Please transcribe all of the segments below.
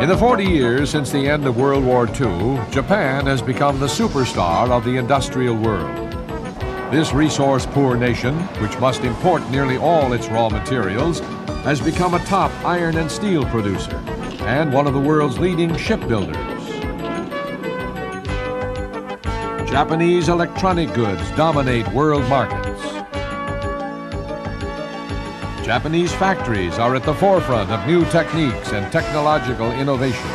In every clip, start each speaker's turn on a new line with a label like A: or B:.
A: In the 40 years since the end of World War II, Japan has become the superstar of the industrial world. This resource-poor nation, which must import nearly all its raw materials, has become a top iron and steel producer and one of the world's leading shipbuilders. Japanese electronic goods dominate world markets. Japanese factories are at the forefront of new techniques and technological innovation.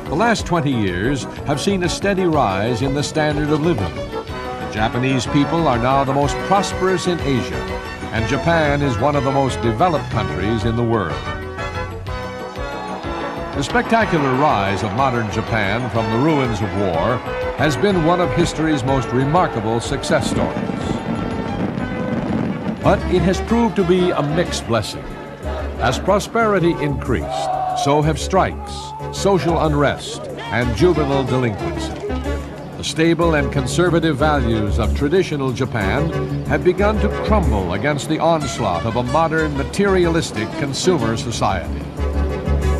A: The last 20 years have seen a steady rise in the standard of living. The Japanese people are now the most prosperous in Asia, and Japan is one of the most developed countries in the world. The spectacular rise of modern Japan from the ruins of war has been one of history's most remarkable success stories. But it has proved to be a mixed blessing. As prosperity increased, so have strikes, social unrest, and juvenile delinquency. The stable and conservative values of traditional Japan have begun to crumble against the onslaught of a modern, materialistic consumer society.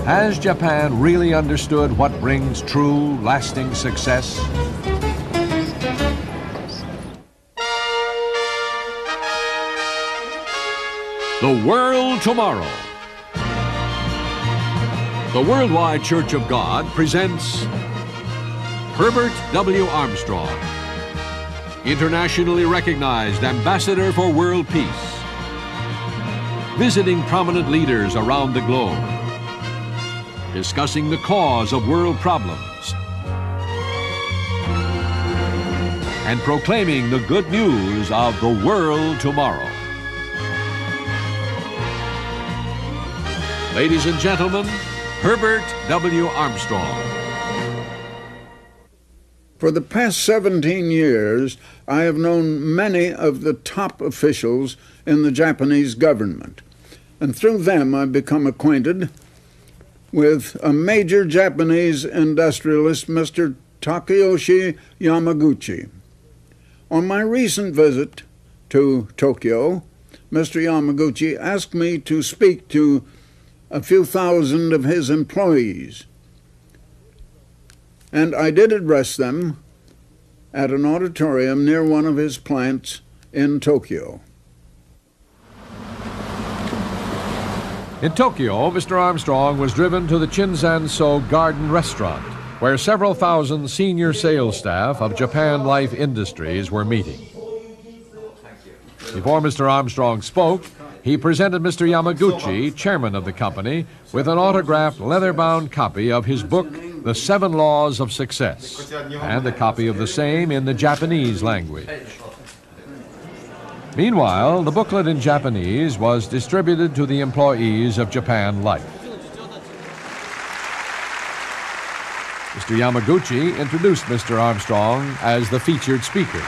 A: Has Japan really understood what brings true, lasting success? The World Tomorrow. The Worldwide Church of God presents Herbert W. Armstrong, internationally recognized ambassador for world peace, visiting prominent leaders around the globe, discussing the cause of world problems, and proclaiming the good news of the world tomorrow. Ladies and gentlemen, Herbert W. Armstrong.
B: For the past 17 years, I have known many of the top officials in the Japanese government, and through them I've become acquainted with a major Japanese industrialist, Mr. Takeyoshi Yamaguchi. On my recent visit to Tokyo, Mr. Yamaguchi asked me to speak to a few thousand of his employees, and I did address them at an auditorium near one of his plants in Tokyo.
A: In Tokyo, Mr. Armstrong was driven to the Shinzan-so Garden Restaurant, where several thousand senior sales staff of Japan Life Industries were meeting. Before Mr. Armstrong spoke, he presented Mr. Yamaguchi, chairman of the company, with an autographed leather-bound copy of his book, The 7 Laws of Success, and a copy of the same in the Japanese language. Meanwhile, the booklet in Japanese was distributed to the employees of Japan Life. Mr. Yamaguchi introduced Mr. Armstrong as the featured speaker.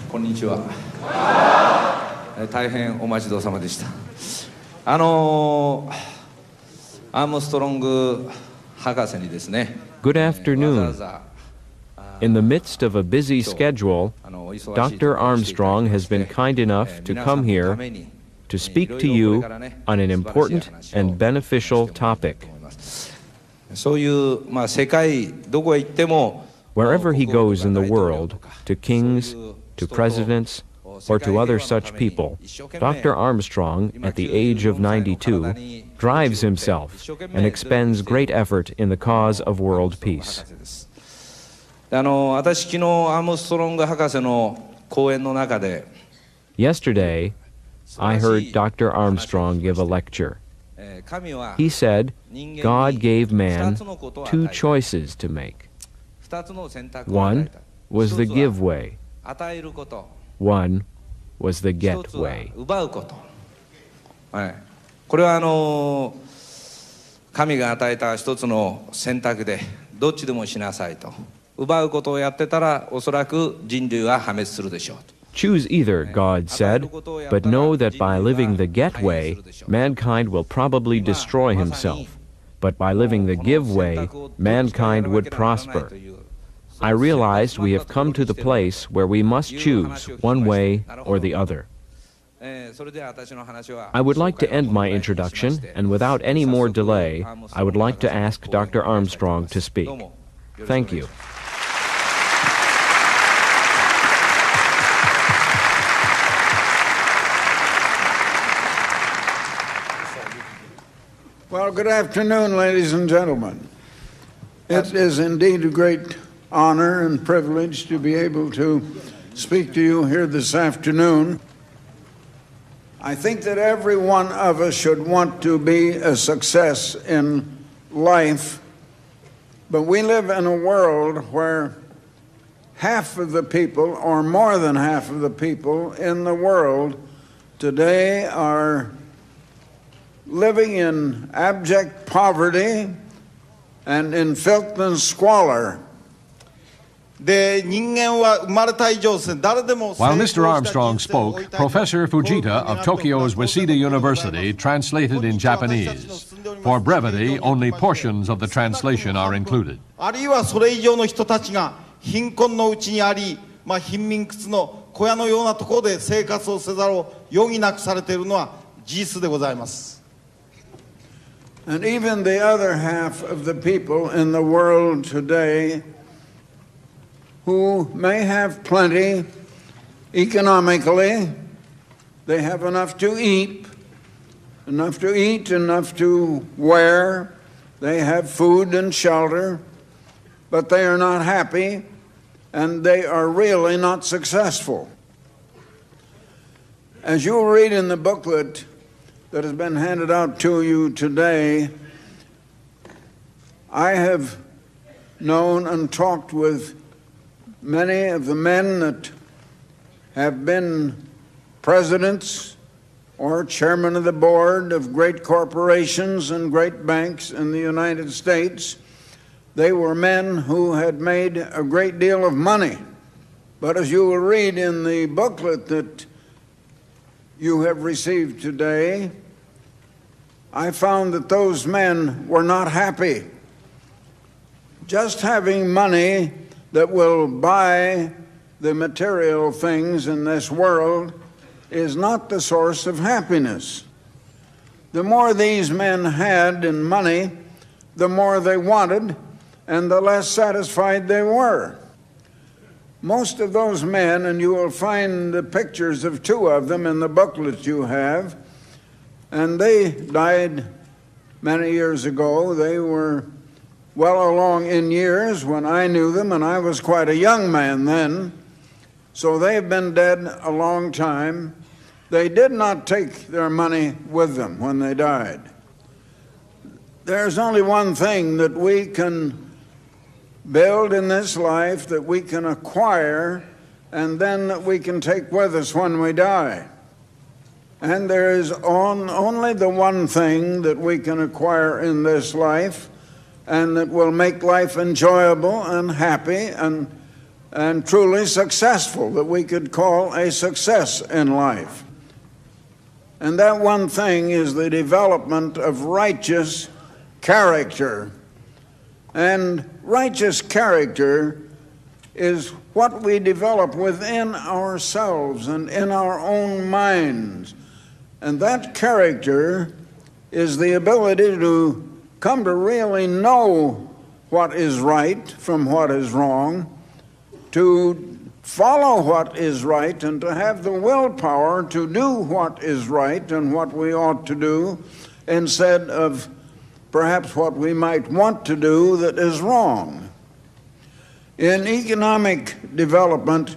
C: Konnichiwa. 大変お待ちどうさまでした。アームストロング博士にですね。
D: Good afternoon. In the midst of a busy schedule, Dr. Armstrong has been kind enough to come here to speak to you on an important and beneficial topic.
C: そういう世界どこへ行っても
D: Wherever he goes in the world, to kings, to presidents, or to other such people, Dr. Armstrong, at the age of 92, drives himself and expends great effort in the cause of world peace.
C: 私昨日アームストロング博士の講演の中で
D: Yesterday, I heard Dr. Armstrong give a lecture. He said, God gave man 2 choices to make. One was the give way. One was the get way.
C: これは神が与えた一つの選択でどっちでもしなさいと。奪うことをやってたらおそらく人類は破滅するでしょうと。
D: Choose either, God said, but know that by living the get way, mankind will probably destroy himself. But by living the give way, mankind would prosper. I realized we have come to the place where we must choose one way or the other. I would like to end my introduction, and without any more delay, I would like to ask Dr. Armstrong to speak. Thank you.
B: Well, good afternoon, ladies and gentlemen. It is indeed a great honor and privilege to be able to speak to you here this afternoon. I think that every one of us should want to be a success in life, but we live in a world where half of the people, or more than half of the people in the world today, are living in abject poverty and in filth and squalor.
A: While Mr. Armstrong spoke, Professor Fujita of Tokyo's Waseda University translated in Japanese. For brevity, only portions of the translation are included.
B: And even the other half of the people in the world today who may have plenty economically, they have enough to eat, enough to wear, they have food and shelter, but they are not happy and they are really not successful. As you will read in the booklet that has been handed out to you today, I have known and talked with many of the men that have been presidents or chairman of the board of great corporations and great banks in the United States. They were men who had made a great deal of money. But as you will read in the booklet that you have received today, I found that those men were not happy. Just having money that will buy the material things in this world is not the source of happiness. The more these men had in money, the more they wanted, and the less satisfied they were. Most of those men, and you will find the pictures of two of them in the booklet you have, and they died many years ago. They were well along in years when I knew them, and I was quite a young man then. So they've been dead a long time. They did not take their money with them when they died. There's only one thing that we can build in this life, that we can acquire, and then that we can take with us when we die. And there is only the one thing that we can acquire in this life, and that will make life enjoyable and happy and truly successful, that we could call a success in life. And that one thing is the development of righteous character. And righteous character is what we develop within ourselves and in our own minds. And that character is the ability to come to really know what is right from what is wrong, to follow what is right, and to have the willpower to do what is right and what we ought to do, instead of perhaps what we might want to do that is wrong. In economic development,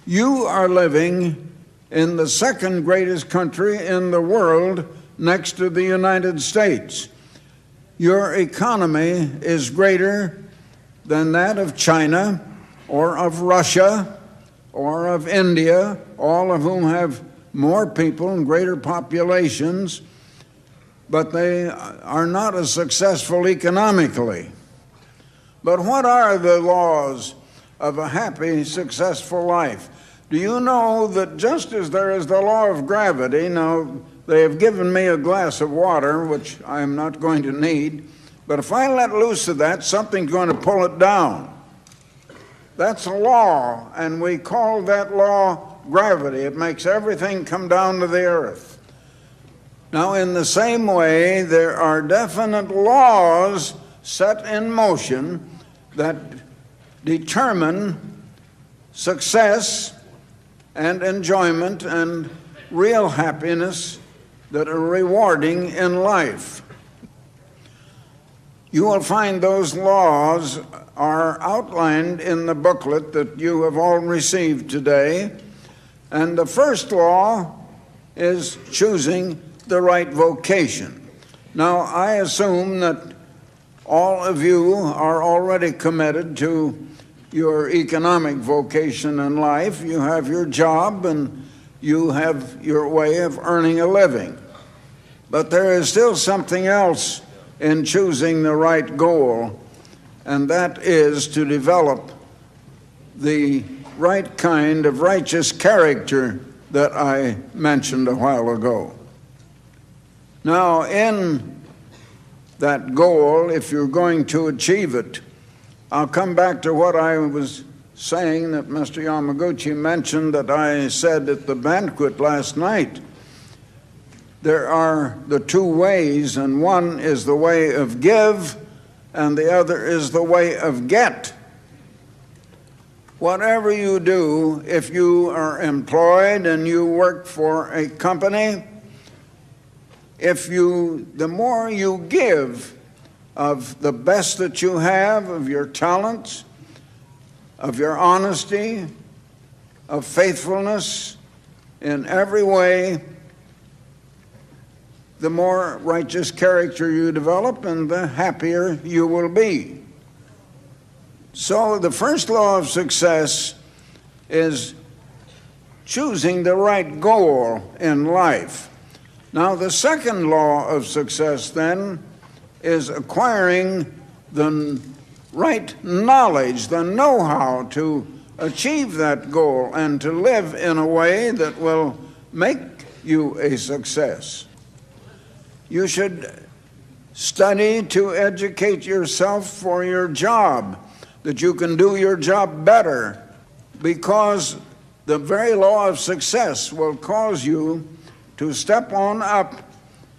B: you are living in the second greatest country in the world next to the United States. Your economy is greater than that of China or of Russia or of India, all of whom have more people and greater populations, but they are not as successful economically. But what are the laws of a happy, successful life? Do you know that just as there is the law of gravity, now they have given me a glass of water, which I am not going to need, but if I let loose of that, something's going to pull it down. That's a law, and we call that law gravity. It makes everything come down to the earth. Now, in the same way, there are definite laws set in motion that determine success and enjoyment and real happiness that are rewarding in life. You will find those laws are outlined in the booklet that you have all received today. And the first law is choosing the right vocation. Now, I assume that all of you are already committed to your economic vocation in life. You have your job and you have your way of earning a living. But there is still something else in choosing the right goal, and that is to develop the right kind of righteous character that I mentioned a while ago. Now, in that goal, if you're going to achieve it, I'll come back to what I was saying that Mr. Yamaguchi mentioned that I said at the banquet last night. There are the two ways, and one is the way of give, and the other is the way of get. Whatever you do, if you are employed and you work for a company, the more you give of the best that you have, of your talents, of your honesty, of faithfulness in every way, the more righteous character you develop and the happier you will be. So the first law of success is choosing the right goal in life. Now, the second law of success then is acquiring the right knowledge, the know-how to achieve that goal and to live in a way that will make you a success. You should study to educate yourself for your job, that you can do your job better, because the very law of success will cause you to step on up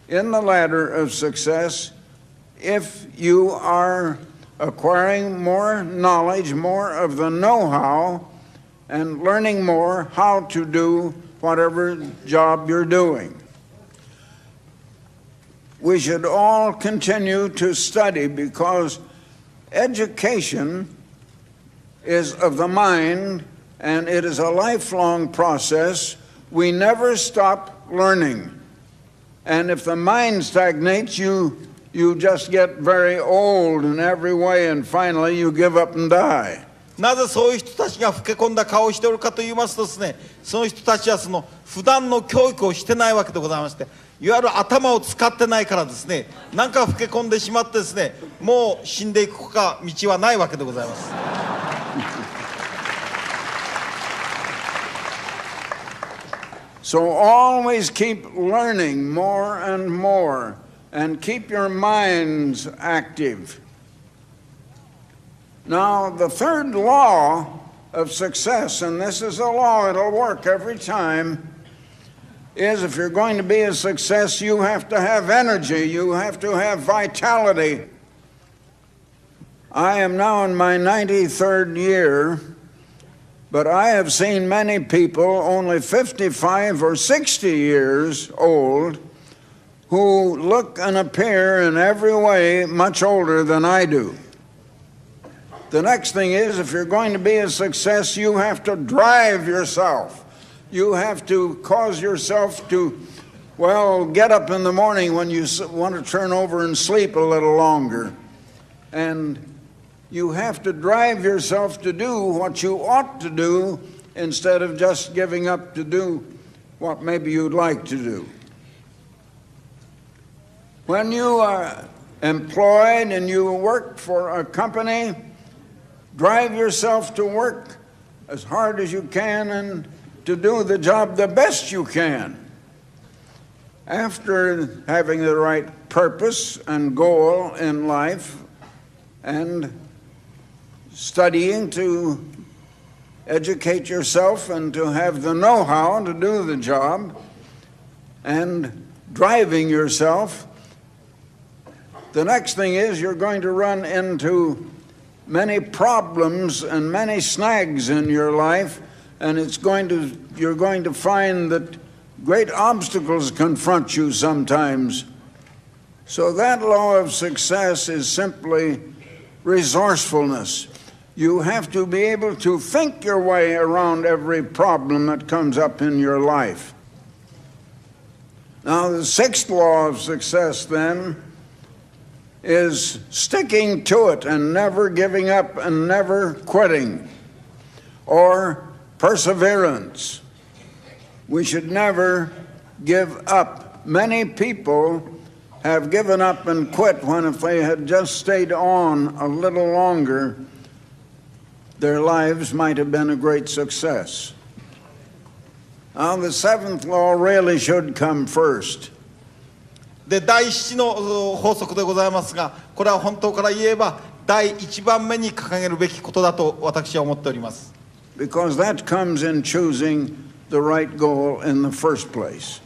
B: in the ladder of success if you are acquiring more knowledge, more of the know-how, and learning more how to do whatever job you're doing. We should all continue to study, because education is of the mind and it is a lifelong process. We never stop learning. And if the mind stagnates, you just get very old in every way, and finally you give up and die.
E: なぜそういう人たちが老け込んだ顔をしておるかと言いますとですね、その人たちは普段の教育をしてないわけでございまして、いわゆる頭を使ってないからですね、なんか老け込んでしまってですね、もう死んでいくほか道はないわけでございます。
B: So always keep learning more and more, and keep your minds active. Now, the third law of success, and this is a law, it'll work every time, is if you're going to be a success, you have to have energy, you have to have vitality. I am now in my 93rd year, but I have seen many people only 55 or 60 years old who look and appear in every way much older than I do. The next thing is, if you're going to be a success, you have to drive yourself. You have to cause yourself to, get up in the morning when you want to turn over and sleep a little longer. And you have to drive yourself to do what you ought to do instead of just giving up to do what maybe you'd like to do. When you are employed and you work for a company, drive yourself to work as hard as you can and to do the job the best you can. After having the right purpose and goal in life and studying to educate yourself and to have the know-how to do the job, and driving yourself. The next thing is you're going to run into many problems and many snags in your life, and you're going to find that great obstacles confront you sometimes. So that law of success is simply resourcefulness. You have to be able to think your way around every problem that comes up in your life. Now, the sixth law of success, then, is sticking to it and never giving up and never quitting, or perseverance. We should never give up. Many people have given up and quit when, if they had just stayed on a little longer, their lives might have been a great success. Now, the seventh law really should come first.
E: で、第7の法則でございますが、これは本当から言えば第1番目に掲げるべきことだと私は思っております。
B: Because that comes in choosing the right goal in the first place.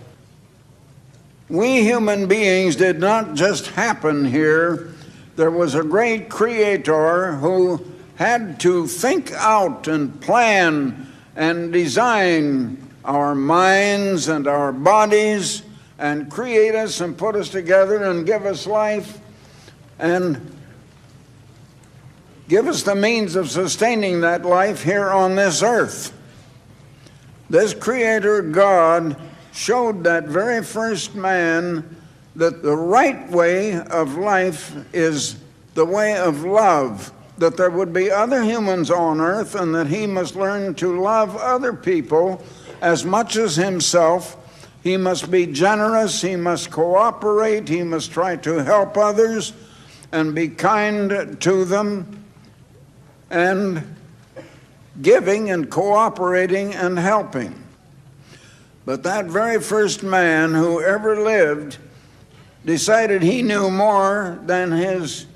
B: We human beings did not just happen here. There was a great creator who had to think out and plan and design our minds and our bodies and create us and put us together and give us life and give us the means of sustaining that life here on this earth. This Creator God showed that very first man that the right way of life is the way of love, that there would be other humans on earth and that he must learn to love other people as much as himself. He must be generous, he must cooperate, he must try to help others and be kind to them, and giving and cooperating and helping. But that very first man who ever lived decided he knew more than his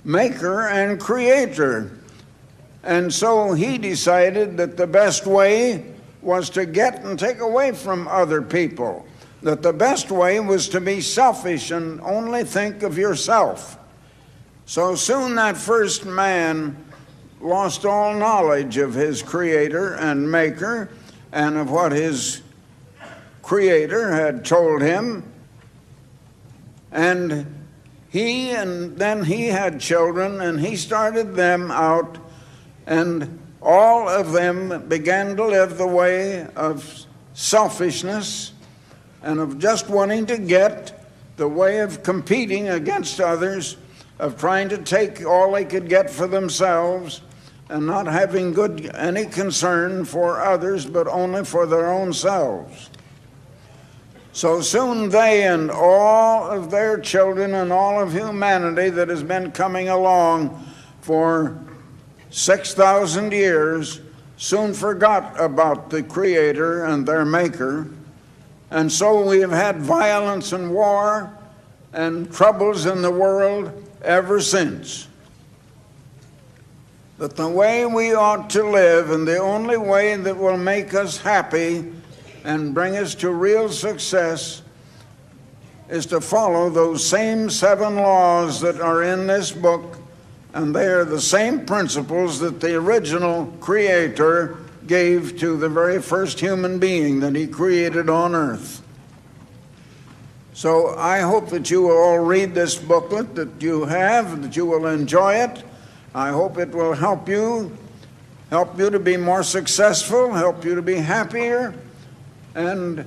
B: maker and creator. And so he decided that the best way was to get and take away from other people, that the best way was to be selfish and only think of yourself. So soon that first man lost all knowledge of his creator and maker and of what his creator had told him. And then he had children, and he started them out, and all of them began to live the way of selfishness and of just wanting to get, the way of competing against others, of trying to take all they could get for themselves and not having any concern for others but only for their own selves. So soon they and all of their children and all of humanity that has been coming along for 6,000 years soon forgot about the Creator and their Maker. And so we have had violence and war and troubles in the world ever since. But the way we ought to live, and the only way that will make us happy and bring us to real success, is to follow those same 7 laws that are in this book, and they are the same principles that the original Creator gave to the very first human being that he created on earth. So I hope that you will all read this booklet that you have, that you will enjoy it. I hope it will help you to be more successful, help you to be happier, and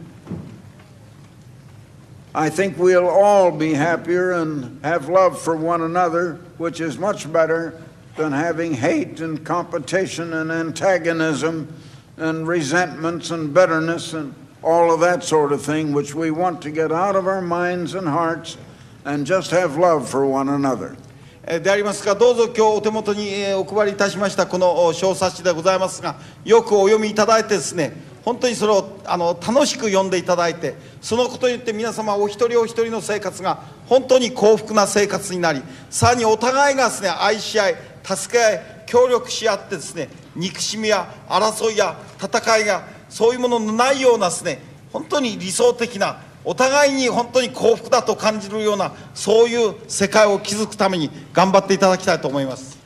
B: I think we'll all be happier and have love for one another, which is much better than having hate and competition and antagonism and resentments and bitterness and all of that sort of thing, which we want to get out of our minds and hearts and just have love for one another.
E: でありますが、どうぞ今日お手元にお配りいたしましたこの小冊子でございますが、よくお読みいただいてですね、本当にそれを楽しく読んでいただいて、そのことによって皆様お一人お一人の生活が本当に幸福な生活になり、さらにお互いがですね、愛し合い助け合い協力し合ってですね、憎しみや争いや戦いがそういうもののないようなですね、本当に理想的なお互いに本当に幸福だと感じるようなそういう世界を築くために頑張っていただきたいと思います。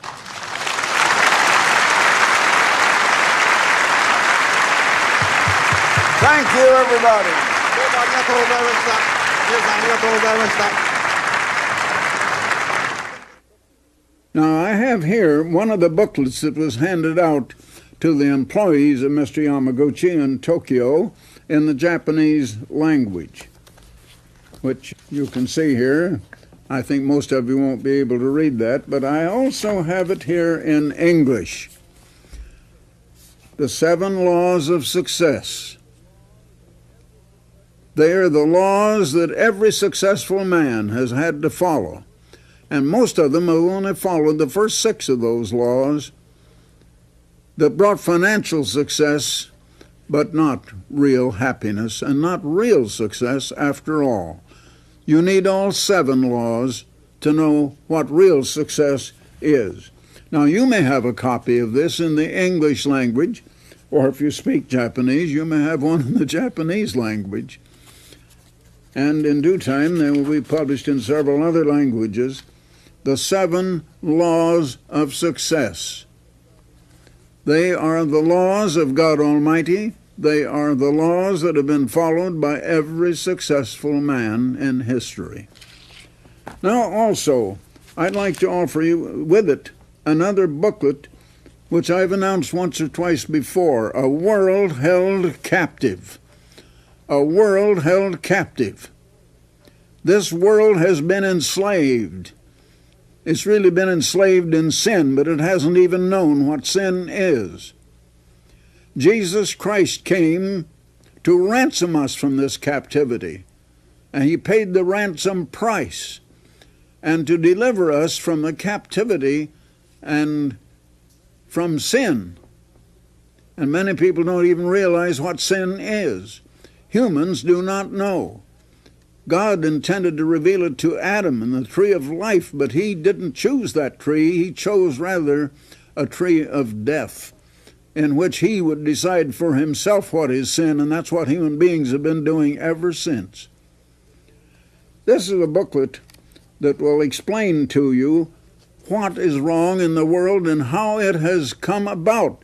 B: Thank you, everybody.
E: どうもありがとうございました。皆さんありがとうございました。
B: Now, I have here one of the booklets that was handed out to the employees of Mr. Yamaguchi in Tokyo in the Japanese language, which you can see here. I think most of you won't be able to read that, but I also have it here in English. The 7 Laws of Success. They are the laws that every successful man has had to follow. And most of them have only followed the first 6 of those laws that brought financial success, but not real happiness and not real success after all. You need all 7 laws to know what real success is. Now, you may have a copy of this in the English language, or if you speak Japanese, you may have one in the Japanese language. And in due time, they will be published in several other languages. The 7 Laws of Success. They are the laws of God Almighty. They are the laws that have been followed by every successful man in history. Now, also, I'd like to offer you with it another booklet which I've announced once or twice before, A World Held Captive. A world held captive. This world has been enslaved. It's really been enslaved in sin, but it hasn't even known what sin is. Jesus Christ came to ransom us from this captivity, and he paid the ransom price, and to deliver us from the captivity and from sin. And many people don't even realize what sin is. Humans do not know. God intended to reveal it to Adam in the tree of life, but he didn't choose that tree. He chose rather a tree of death, in which he would decide for himself what is sin, and that's what human beings have been doing ever since. This is a booklet that will explain to you what is wrong in the world and how it has come about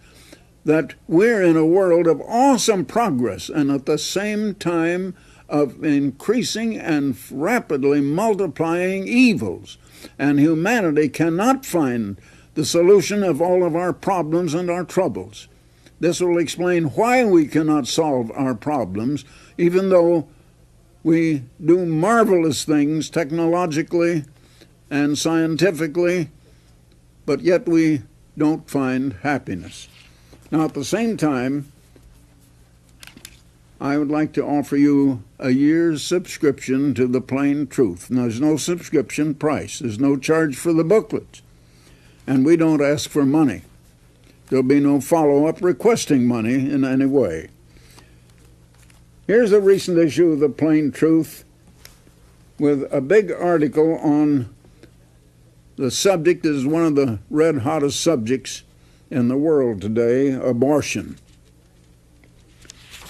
B: that we're in a world of awesome progress and at the same time of increasing and rapidly multiplying evils, and humanity cannot find the solution of all of our problems and our troubles. This will explain why we cannot solve our problems, even though we do marvelous things technologically and scientifically, but yet we don't find happiness. Now, at the same time, I would like to offer you a year's subscription to the Plain Truth. Now, there's no subscription price. There's no charge for the booklets. And we don't ask for money. There'll be no follow-up requesting money in any way. Here's a recent issue of the Plain Truth with a big article on the subject that is one of the red hottest subjects in the world today, abortion.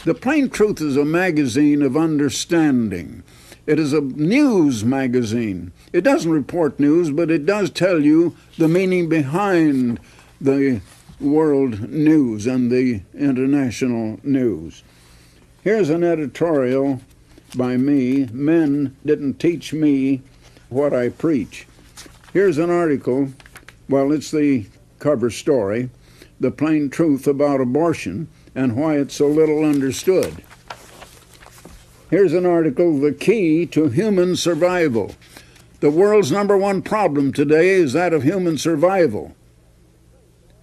B: The Plain Truth is a magazine of understanding. It is a news magazine. It doesn't report news, but it does tell you the meaning behind the world news and the international news. Here's an editorial by me. Men didn't teach me what I preach. Here's an article, well, it's the cover story, The Plain Truth About Abortion and Why It's So Little Understood. Here's an article, The Key to Human Survival. The world's #1 problem today is that of human survival.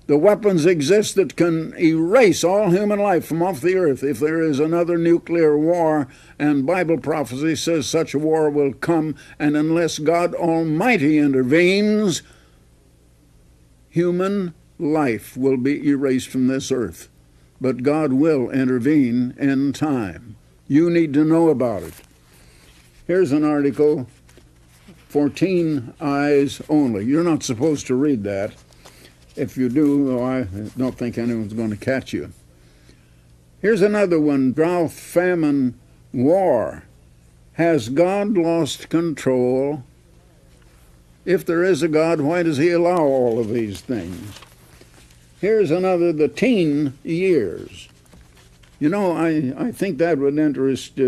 B: The weapons exist that can erase all human life from off the earth if there is another nuclear war, and Bible prophecy says such a war will come, and unless God Almighty intervenes, human life will be erased from this earth. But God will intervene in time. You need to know about it. Here's an article, 14 Eyes Only. You're not supposed to read that. If you do, though, I don't think anyone's going to catch you. Here's another one: drought, famine, war. Has God lost control? If there is a God, why does he allow all of these things? Here's another: the teen years. You know, I think that would interest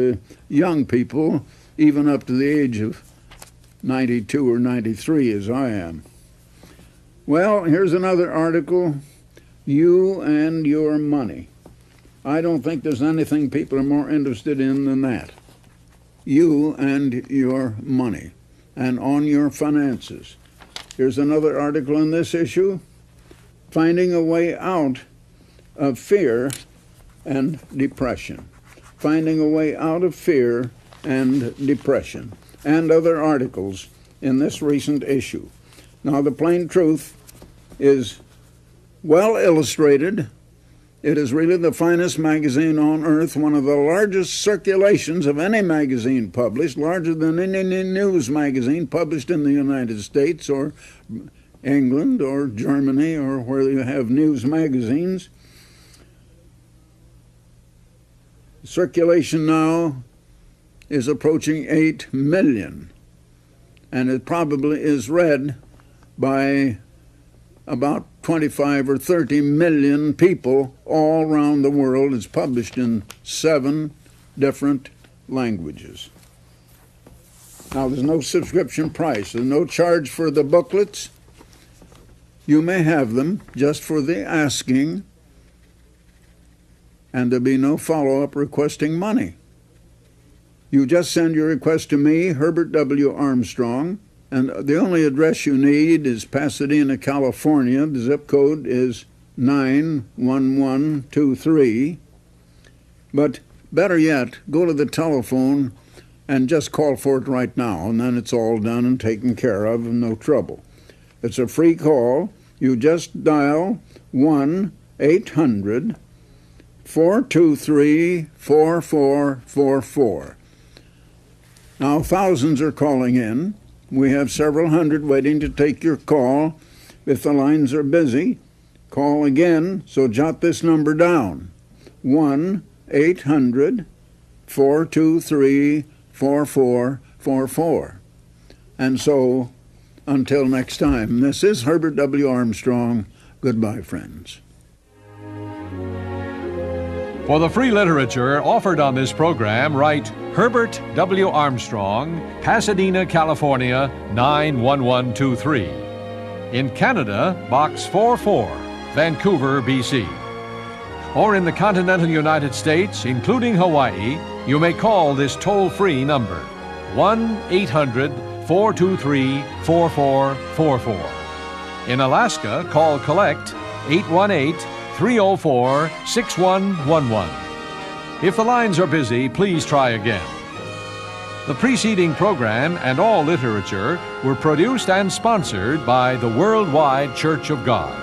B: young people, even up to the age of 92 or 93, as I am. Well, here's another article: you and your money. I don't think there's anything people are more interested in than that. You and your money, and on your finances. Here's another article in this issue: finding a way out of fear and depression. Finding a way out of fear and depression, and other articles in this recent issue. Now, the plain truth is well illustrated. It is really the finest magazine on earth, one of the largest circulations of any magazine published, larger than any news magazine published in the United States or England or Germany or where you have news magazines. Circulation now is approaching 8 million, and it probably is read by about 25 or 30 million people all around the world. It's published in 7 different languages. Now, there's no subscription price. There's no charge for the booklets. You may have them just for the asking, and there'll be no follow-up requesting money. You just send your request to me, Herbert W. Armstrong, and the only address you need is Pasadena, California. The zip code is 91123. But better yet, go to the telephone and just call for it right now, and then it's all done and taken care of and no trouble. It's a free call. You just dial 1-800-423-4444. Now, thousands are calling in. We have several hundred waiting to take your call. If the lines are busy, call again, so jot this number down: 1-800-423-4444. And so, until next time, this is Herbert W. Armstrong. Goodbye, friends.
A: For the free literature offered on this program, write Herbert W. Armstrong, Pasadena, California, 91123. In Canada, Box 44, Vancouver, BC. Or in the continental United States, including Hawaii, you may call this toll-free number: 1-800-423-4444. In Alaska, call Collect 818-304-6111. If the lines are busy, please try again. The preceding program and all literature were produced and sponsored by the Worldwide Church of God.